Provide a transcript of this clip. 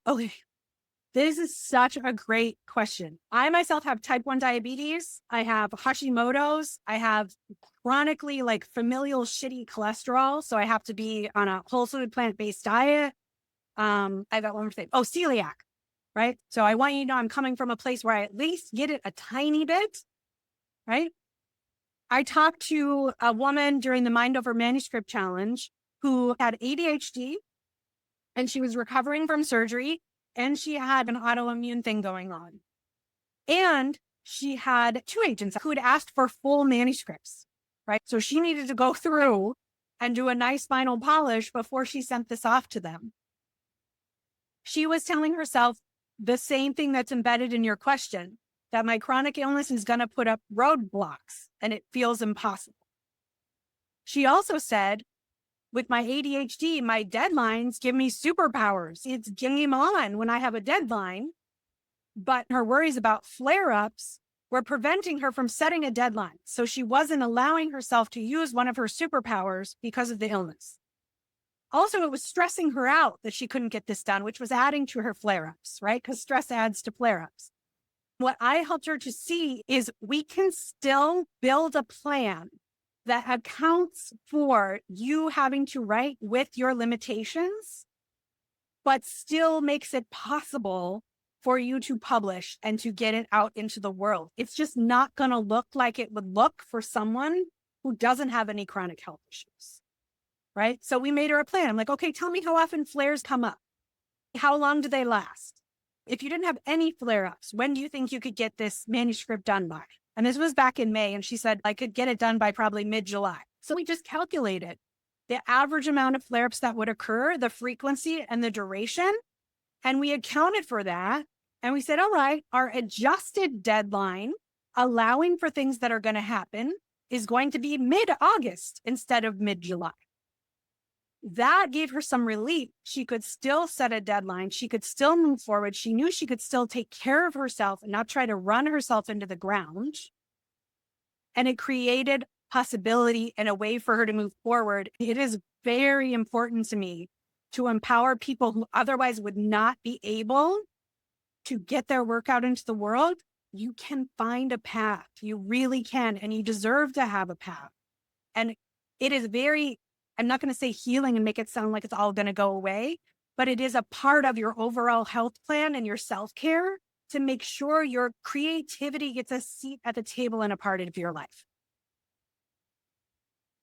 Okay. This is such a great question. I myself have type 1 diabetes. I have Hashimoto's. I have chronically like familial shitty cholesterol. So I have to be on a whole food plant based diet. I got one more thing. Oh, celiac, right? So I want you to know I'm coming from a place where I at least get it a tiny bit, right? I talked to a woman during the Mind Over Manuscript Challenge who had ADHD and she was recovering from surgery and she had an autoimmune thing going on. And she had two agents who had asked for full manuscripts, right? So she needed to go through and do a nice final polish before she sent this off to them. She was telling herself the same thing that's embedded in your question, that my chronic illness is going to put up roadblocks and it feels impossible. She also said, with my ADHD, my deadlines give me superpowers. It's game on when I have a deadline. But her worries about flare ups were preventing her from setting a deadline. So she wasn't allowing herself to use one of her superpowers because of the illness. Also, it was stressing her out that she couldn't get this done, which was adding to her flare ups, right? Because stress adds to flare ups. What I helped her to see is we can still build a plan that accounts for you having to write with your limitations, but still makes it possible for you to publish and to get it out into the world. It's just not going to look like it would look for someone who doesn't have any chronic health issues, right? So we made her a plan. I'm like, okay, tell me how often flares come up. How long do they last? If you didn't have any flare ups, when do you think you could get this manuscript done by? And this was back in May. And she said, I could get it done by probably mid-July. So we just calculated the average amount of flare ups that would occur, the frequency and the duration. And we accounted for that. And we said, all right, our adjusted deadline, allowing for things that are going to happen, is going to be mid-August instead of mid-July. That gave her some relief. She could still set a deadline. She could still move forward. She knew she could still take care of herself and not try to run herself into the ground. And it created possibility and a way for her to move forward. It is very important to me to empower people who otherwise would not be able to get their work out into the world. You can find a path. You really can. And you deserve to have a path. And it is I'm not going to say healing and make it sound like it's all going to go away, but it is a part of your overall health plan and your self-care to make sure your creativity gets a seat at the table and a part of your life.